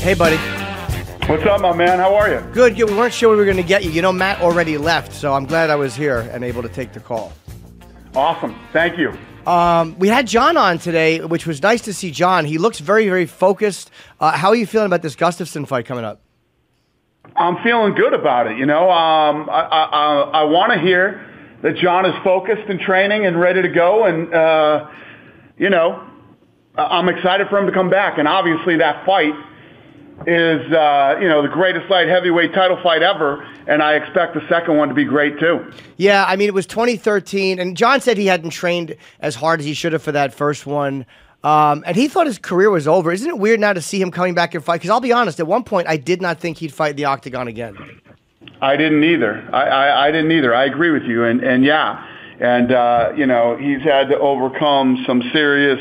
Hey, buddy. What's up, my man? How are you? Good. We weren't sure we were going to get you. You know, Matt already left, so I'm glad I was here and able to take the call. Awesome. Thank you. We had John on today, which was nice to see John. He looks very, very focused. How are you feeling about this Gustafsson fight coming up? I'm feeling good about it. You know, I want to hear that John is focused and training and ready to go. And, you know, I'm excited for him to come back. And obviously that fight is, you know, the greatest light heavyweight title fight ever. And I expect the second one to be great, too. Yeah, I mean, it was 2013. And John said he hadn't trained as hard as he should have for that first one. And he thought his career was over. Isn't it weird now to see him coming back and fight? Because I'll be honest, at one point, I did not think he'd fight in the octagon again. I didn't either. I didn't either. I agree with you. And yeah. And, you know, he's had to overcome some serious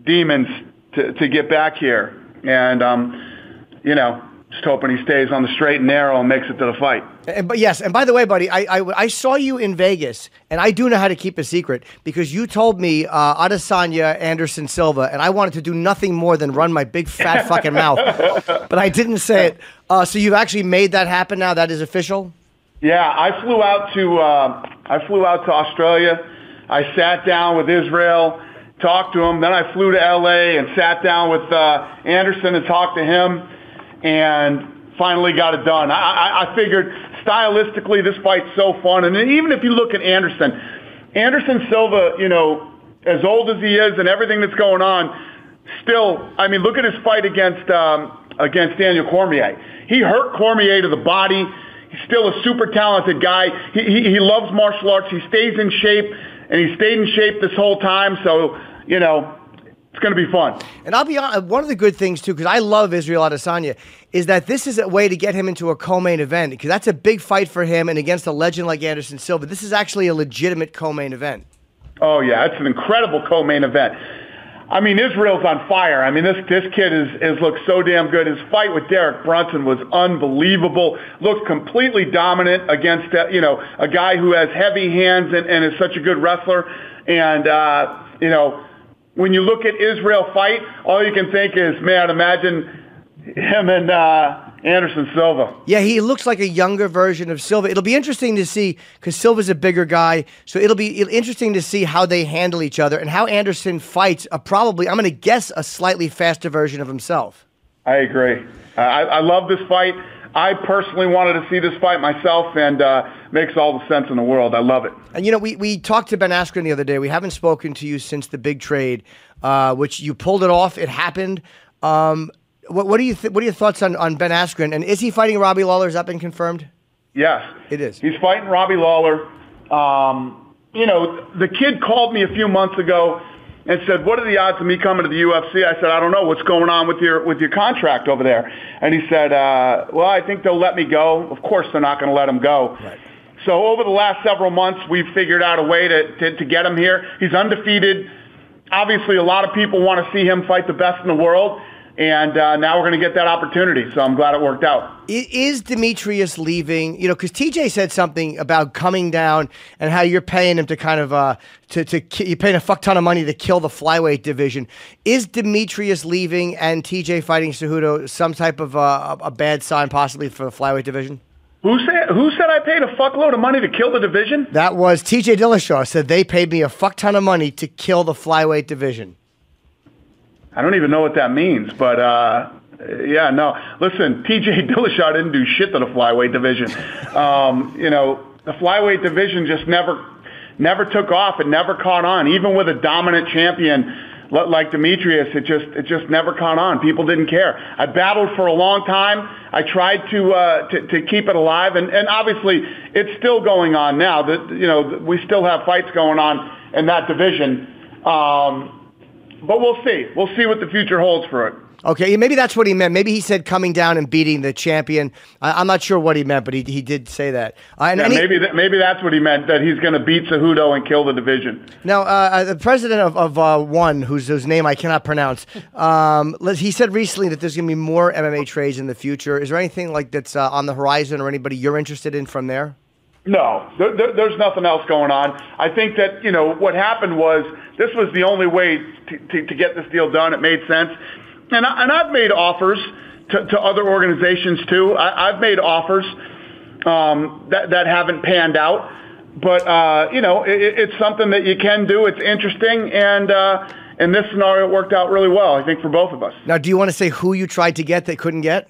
demons to get back here. And, you know, just hoping he stays on the straight and narrow and makes it to the fight. But yes, and by the way, buddy, I saw you in Vegas, and I do know how to keep a secret because you told me Adesanya Anderson Silva, and I wanted to do nothing more than run my big fat fucking mouth, but I didn't say it. So you've actually made that happen now? That is official? Yeah, I flew out to Australia. I sat down with Israel, talked to him. Then I flew to L.A. and sat down with Anderson and talked to him, and finally got it done. I figured stylistically this fight's so fun. And even if you look at Anderson Silva, you know, as old as he is and everything that's going on, still, I mean, look at his fight against Daniel Cormier. He hurt Cormier to the body. He's still a super talented guy. He loves martial arts. He stays in shape, and he stayed in shape this whole time. So, you know, it's going to be fun. And I'll be honest, one of the good things, too, because I love Israel Adesanya, is that this is a way to get him into a co-main event, because that's a big fight for him, and against a legend like Anderson Silva, this is actually a legitimate co-main event. Oh, yeah, it's an incredible co-main event. I mean, Israel's on fire. I mean, this kid is looked so damn good. His fight with Derek Brunson was unbelievable. Looked completely dominant against, you know, a guy who has heavy hands and is such a good wrestler. And, you know, when you look at Israel fight, all you can think is, man, imagine him and Anderson Silva. Yeah, he looks like a younger version of Silva. It'll be interesting to see, because Silva's a bigger guy, so it'll be interesting to see how they handle each other and how Anderson fights probably, I'm going to guess, a slightly faster version of himself. I agree. I love this fight. I personally wanted to see this fight myself, and makes all the sense in the world. I love it. And, you know, we talked to Ben Askren the other day. We haven't spoken to you since the big trade, which you pulled it off. It happened. What are your thoughts on Ben Askren? And is he fighting Robbie Lawler? Has that been confirmed? Yes. It is. He's fighting Robbie Lawler. You know, the kid called me a few months ago and said, what are the odds of me coming to the UFC? I said, I don't know. What's going on with your contract over there? And he said, well, I think they'll let me go. Of course they're not going to let him go. Right. So over the last several months, we've figured out a way to get him here. He's undefeated. Obviously, a lot of people want to see him fight the best in the world. And now we're going to get that opportunity, so I'm glad it worked out. Is Demetrius leaving? You know, because TJ said something about coming down and how you're paying him to kind of you're paying a fuck ton of money to kill the flyweight division. Is Demetrius leaving and TJ fighting Cejudo some type of a bad sign possibly for the flyweight division? Who said I paid a fuckload of money to kill the division? That was TJ Dillashaw. Said they paid me a fuck ton of money to kill the flyweight division. I don't even know what that means, but yeah, no. Listen, TJ Dillashaw didn't do shit to the flyweight division. You know, the flyweight division just never took off. It never caught on. Even with a dominant champion like Demetrius, it just never caught on. People didn't care. I battled for a long time. I tried to keep it alive, and obviously it's still going on now. That, you know, we still have fights going on in that division. But we'll see. We'll see what the future holds for it. Okay, maybe that's what he meant. Maybe he said coming down and beating the champion. I'm not sure what he meant, but he did say that. Maybe that's what he meant, that he's going to beat Cejudo and kill the division. Now, the president of ONE, whose name I cannot pronounce, he said recently that there's going to be more MMA trades in the future. Is there anything like that's on the horizon or anybody you're interested in from there? No, there's nothing else going on. I think that, you know, what happened was this was the only way to get this deal done. It made sense. and I've made offers to other organizations too. I've made offers that haven't panned out, but you know, it's something that you can do. It's interesting, and in this scenario, it worked out really well, I think, for both of us. Now, do you want to say who you tried to get that couldn't get?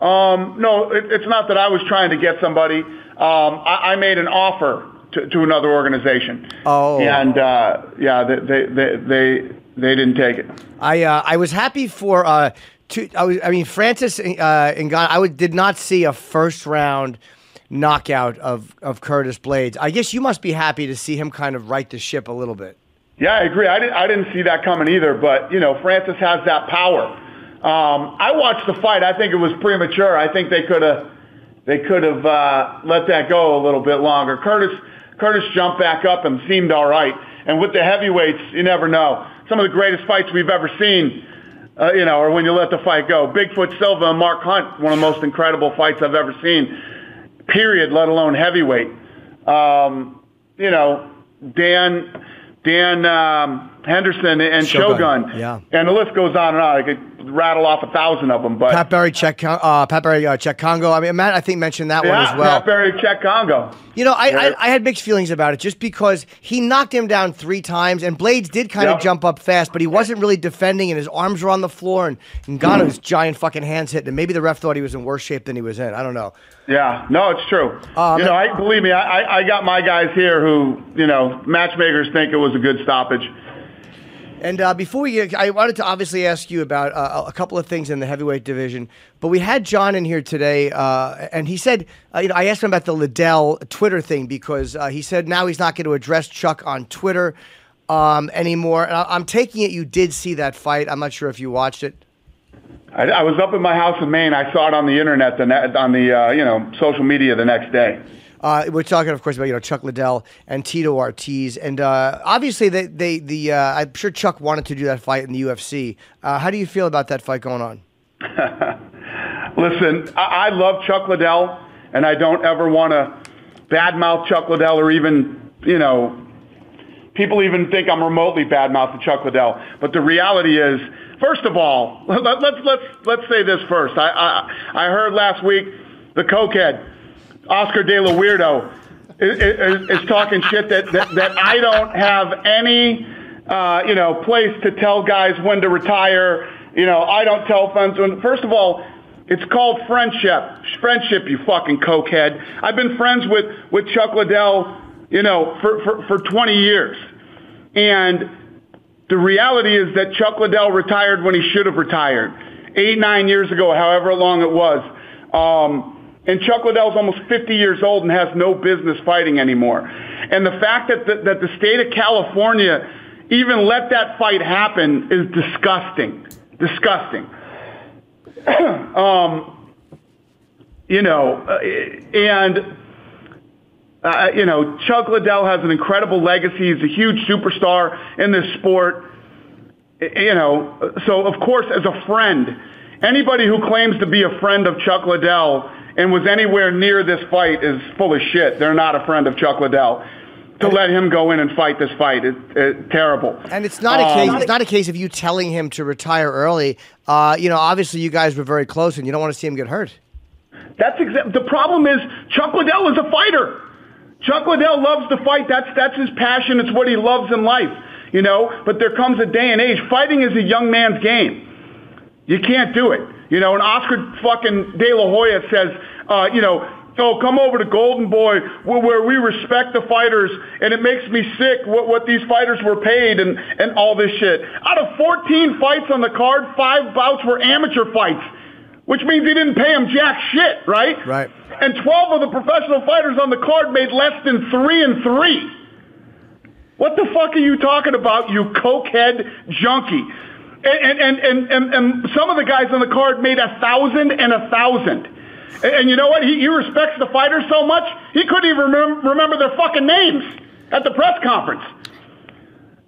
No, it's not that I was trying to get somebody. I made an offer to another organization. Oh, and yeah, they didn't take it. I was happy for I mean, Francis Ngannou. I did not see a first round knockout of Curtis Blades. I guess you must be happy to see him kind of right the ship a little bit. Yeah, I agree. I didn't see that coming either. But you know, Francis has that power. I watched the fight. I think it was premature. I think they could have let that go a little bit longer. Curtis jumped back up and seemed all right. And with the heavyweights, you never know. Some of the greatest fights we've ever seen, you know, are when you let the fight go. Bigfoot Silva and Mark Hunt, one of the most incredible fights I've ever seen. Period. Let alone heavyweight. You know, Dan Henderson and Shogun. Yeah. And the list goes on and on. I could rattle off 1,000 of them. But Pat Barry, Czech Congo. I mean, Matt, I think, mentioned that one as well. Pat Barry, Czech Congo. You know, I had mixed feelings about it just because he knocked him down 3 times, and Blades did kind of jump up fast, but he wasn't really defending, and his arms were on the floor, and Ngannou's giant fucking hands hit, and maybe the ref thought he was in worse shape than he was in. I don't know. Yeah, no, it's true. You know, believe me, I got my guys here who, you know, matchmakers think it was a good stoppage. And before we get, I wanted to obviously ask you about a couple of things in the heavyweight division, but we had John in here today, and he said, you know, I asked him about the Liddell Twitter thing because he said now he's not going to address Chuck on Twitter anymore. And I'm taking it you did see that fight. I'm not sure if you watched it. I was up in my house in Maine. I saw it on the internet, on the you know, social media the next day. We're talking, of course, about, you know, Chuck Liddell and Tito Ortiz, and obviously I'm sure Chuck wanted to do that fight in the UFC. How do you feel about that fight going on? Listen, I love Chuck Liddell, and I don't ever want to badmouth Chuck Liddell, or even, you know, people even think I'm remotely badmouthing Chuck Liddell. But the reality is, first of all, let's say this first. I heard last week the Cokehead, Oscar De La Weirdo, is talking shit that I don't have any, you know, place to tell guys when to retire. You know, I don't tell friends when. First of all, it's called friendship. Friendship, you fucking Cokehead. I've been friends with Chuck Liddell, you know, for 20 years. And the reality is that Chuck Liddell retired when he should have retired. 8, 9 years ago, however long it was. And Chuck Liddell's almost 50 years old and has no business fighting anymore. And the fact that the state of California even let that fight happen is disgusting. Disgusting. You know, and, you know, Chuck Liddell has an incredible legacy. He's a huge superstar in this sport. You know, so of course, as a friend, anybody who claims to be a friend of Chuck Liddell and was anywhere near this fight is full of shit. They're not a friend of Chuck Liddell. To let him go in and fight this fight is terrible. And it's not a case. It's not a case of you telling him to retire early. You know, obviously you guys were very close, and you don't want to see him get hurt. That's the problem. Is Chuck Liddell is a fighter. Chuck Liddell loves to fight. That's his passion. It's what he loves in life. You know. But there comes a day and age. Fighting is a young man's game. You can't do it. You know, and Oscar fucking De La Hoya says, you know, oh, come over to Golden Boy where we respect the fighters, and it makes me sick what these fighters were paid and all this shit. Out of 14 fights on the card, 5 bouts were amateur fights, which means he didn't pay him jack shit, right? Right. And 12 of the professional fighters on the card made less than 3-3. What the fuck are you talking about, you cokehead junkie? And some of the guys on the card made 1,000 and 1,000. And you know what? He respects the fighters so much, he couldn't even remember their fucking names at the press conference.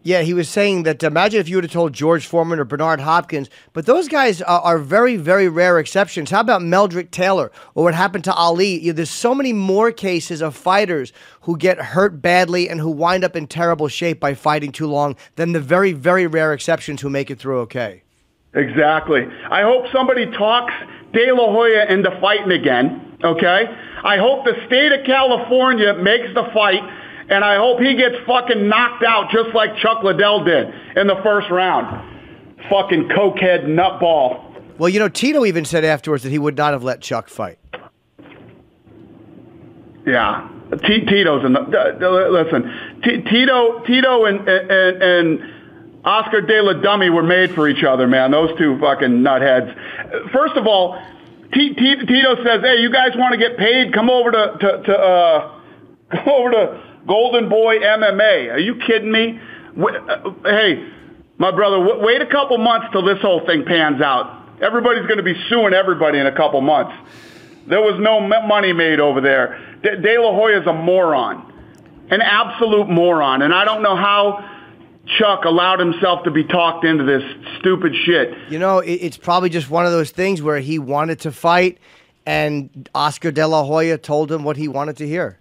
Yeah, he was saying that imagine if you would have told George Foreman or Bernard Hopkins, but those guys are very, very rare exceptions. How about Meldrick Taylor or what happened to Ali? You know, there's so many more cases of fighters who get hurt badly and who wind up in terrible shape by fighting too long than the very, very rare exceptions who make it through okay. Exactly. I hope somebody talks De La Hoya into fighting again, okay? I hope the state of California makes the fight, and I hope he gets fucking knocked out just like Chuck Liddell did in the first round. Fucking cokehead nutball. Well, you know, Tito even said afterwards that he would not have let Chuck fight. Yeah. Tito's listen. Tito and Oscar De La Dummy were made for each other, man. Those two fucking nutheads. First of all, Tito says, "Hey, you guys want to get paid? Come over to Golden Boy MMA." Are you kidding me? Hey, my brother, wait a couple months till this whole thing pans out. Everybody's going to be suing everybody in a couple months. There was no money made over there. De La Hoya is a moron, an absolute moron, and I don't know how Chuck allowed himself to be talked into this stupid shit. You know, it's probably just one of those things where he wanted to fight, and Oscar De La Hoya told him what he wanted to hear.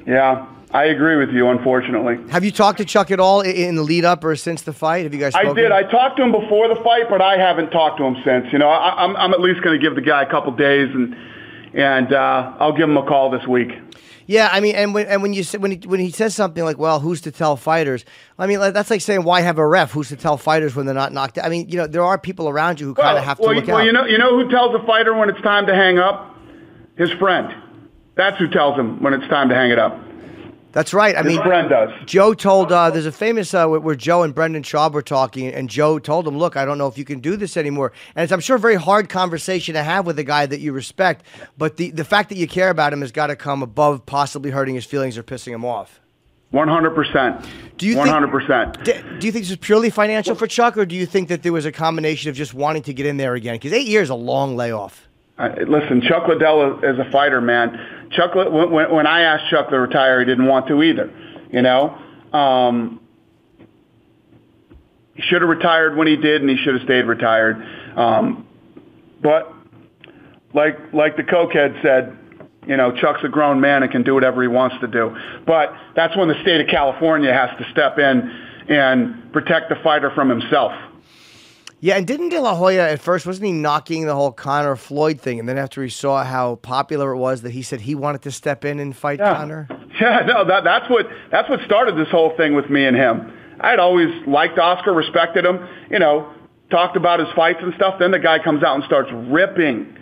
Yeah, I agree with you, unfortunately. Have you talked to Chuck at all in the lead up or since the fight? Have you guys spoken? I did. I talked to him before the fight, but I haven't talked to him since. You know, I'm at least going to give the guy a couple days, and I'll give him a call this week. Yeah, I mean, and when he says something like, "Well, who's to tell fighters?" I mean, that's like saying, "Why have a ref? Who's to tell fighters when they're not knocked out?" I mean, you know, there are people around you who kind of have to look out. Well, you know who tells a fighter when it's time to hang up? His friend. That's who tells him when it's time to hang it up. That's right. His friend does. Joe told, there's a famous, where Joe and Brendan Schaub were talking, and Joe told him, "Look, I don't know if you can do this anymore." And it's, I'm sure, a very hard conversation to have with a guy that you respect, but the fact that you care about him has got to come above possibly hurting his feelings or pissing him off. 100%. Do you 100%. Do you think this is purely financial for Chuck, or do you think that there was a combination of just wanting to get in there again? Because 8 years is a long layoff. Listen, Chuck Liddell is a fighter, man. Chuck, when I asked Chuck to retire, he didn't want to either. You know, he should have retired when he did, and he should have stayed retired. But like the Cokehead said, you know, Chuck's a grown man and can do whatever he wants to do. But that's when the state of California has to step in and protect the fighter from himself. Yeah, and didn't De La Hoya at first, wasn't he knocking the whole Conor Floyd thing? And then after he saw how popular it was, that he said he wanted to step in and fight Conor? Yeah, no, that's what started this whole thing with me and him. I had always liked Oscar, respected him, you know, talked about his fights and stuff. Then the guy comes out and starts ripping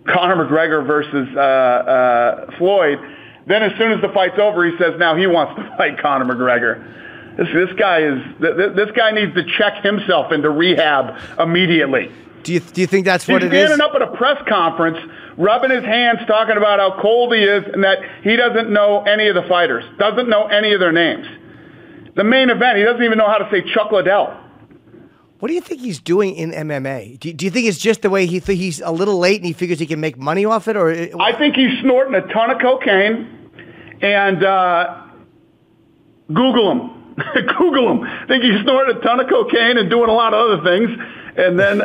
Conor McGregor versus Floyd. Then as soon as the fight's over, he says now he wants to fight Conor McGregor. This guy needs to check himself into rehab immediately. Do you think that's what it is? He's standing up at a press conference, rubbing his hands, talking about how cold he is, and that he doesn't know any of the fighters, doesn't know any of their names. The main event, he doesn't even know how to say Chuck Liddell. What do you think he's doing in MMA? Do you think it's just the way he's a little late and he figures he can make money off it, or? I think he's snorting a ton of cocaine, and Google him. Google him. I think he's snorting a ton of cocaine and doing a lot of other things. And then,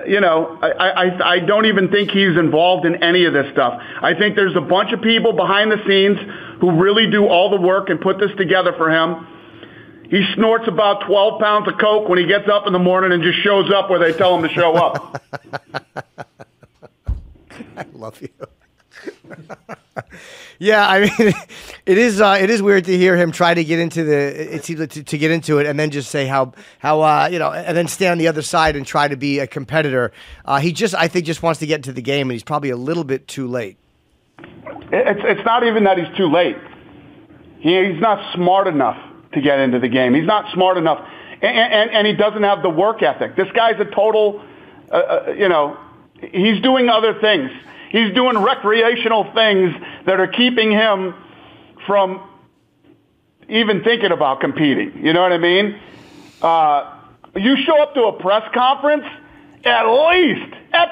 you know, I don't even think he's involved in any of this stuff. I think there's a bunch of people behind the scenes who really do all the work and put this together for him. He snorts about 12 pounds of coke when he gets up in the morning and just shows up where they tell him to show up. I love you. Yeah, I mean, it is weird to hear him try to get into to get into it, and then just say how you know, and then stand on the other side and try to be a competitor. I think just wants to get into the game, and he's probably a little bit too late. It's not even that he's too late. He's not smart enough to get into the game. He's not smart enough, and he doesn't have the work ethic. This guy's a total, you know, he's doing other things. He's doing recreational things that are keeping him from even thinking about competing. You know what I mean? You show up to a press conference, at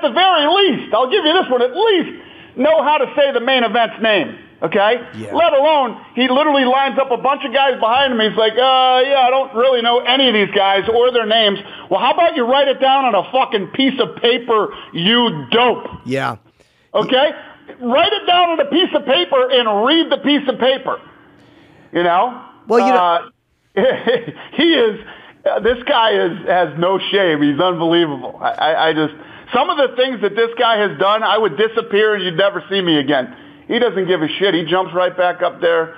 the very least, I'll give you this one, at least know how to say the main event's name, okay? Yeah. Let alone, he literally lines up a bunch of guys behind him. He's like, yeah, I don't really know any of these guys or their names. Well, how about you write it down on a fucking piece of paper, you dope? Yeah. Okay? Write it down on a piece of paper and read the piece of paper. You know? Well, you know. He is, This guy has no shame. He's unbelievable. I just, some of the things that this guy has done, I would disappear and you'd never see me again. He doesn't give a shit. He jumps right back up there,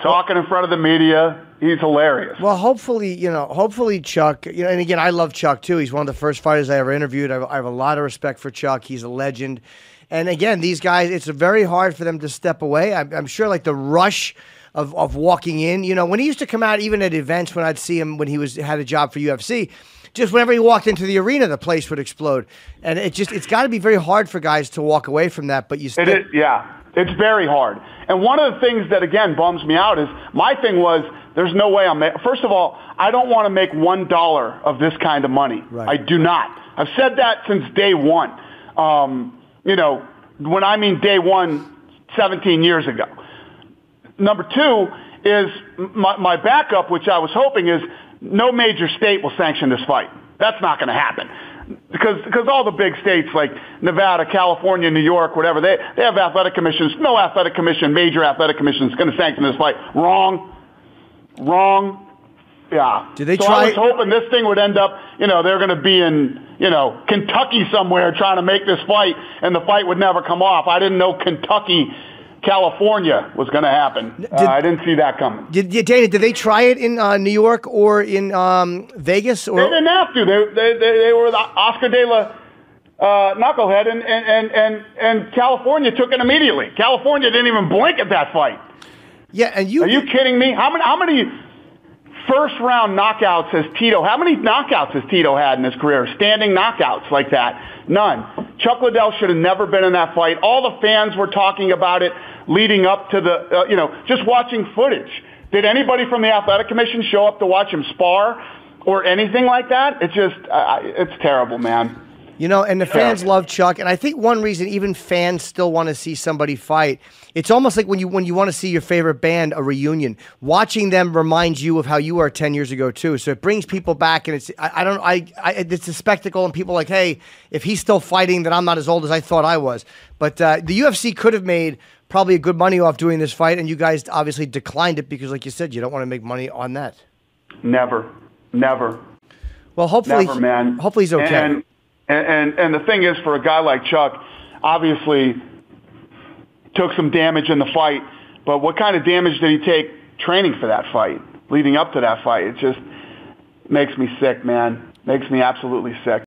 talking in front of the media. He's hilarious. Well, hopefully Chuck, and again, I love Chuck too. He's one of the first fighters I ever interviewed. I have a lot of respect for Chuck. He's a legend. And again, these guys, it's very hard for them to step away. I'm sure like the rush of walking in, when he used to come out, even at events when I'd see him when he had a job for UFC, just whenever he walked into the arena, the place would explode. And it's got to be very hard for guys to walk away from that. But you still... It is, yeah. It's very hard. And one of the things that, again, bums me out is my thing was there's no way first of all, I don't want to make $1 of this kind of money. Right. I do not. I've said that since day one. When I mean day one, 17 years ago. Number two is my backup, which I was hoping is no major state will sanction this fight. That's not going to happen. Because all the big states like Nevada, California, New York, whatever, they have athletic commissions. No athletic commission, major athletic commission is going to sanction this fight. Wrong. Yeah. Did they so try? I was hoping this thing would end up, they're going to be in, Kentucky somewhere trying to make this fight, and the fight would never come off. I didn't know Kentucky, California was going to happen. I didn't see that coming. Dana, did they try it in New York or in Vegas? Or? They didn't have to. They were the Oscar de la Knucklehead, and California took it immediately. California didn't even blink at that fight. Yeah, and Are you kidding me? How many first-round knockouts has Tito? How many knockouts has Tito had in his career? Standing knockouts like that? None. Chuck Liddell should have never been in that fight. All the fans were talking about it leading up to the, just watching footage. Did anybody from the Athletic Commission show up to watch him spar or anything like that? It's just, it's terrible, man. And the fans love Chuck, and I think one reason even fans still want to see somebody fight, it's almost like when you want to see your favorite band, a reunion. Watching them reminds you of how you were 10 years ago too. So it brings people back, and it's a spectacle, and people are like, hey, if he's still fighting, then I'm not as old as I thought I was. But the UFC could have made probably a good money off doing this fight, and you guys obviously declined it because, like you said, you don't want to make money on that. Never. Well, hopefully, never, man. Hopefully he's okay. And the thing is, for a guy like Chuck, obviously took some damage in the fight, but what kind of damage did he take training for that fight, leading up to that fight? It just makes me sick, man. Makes me absolutely sick.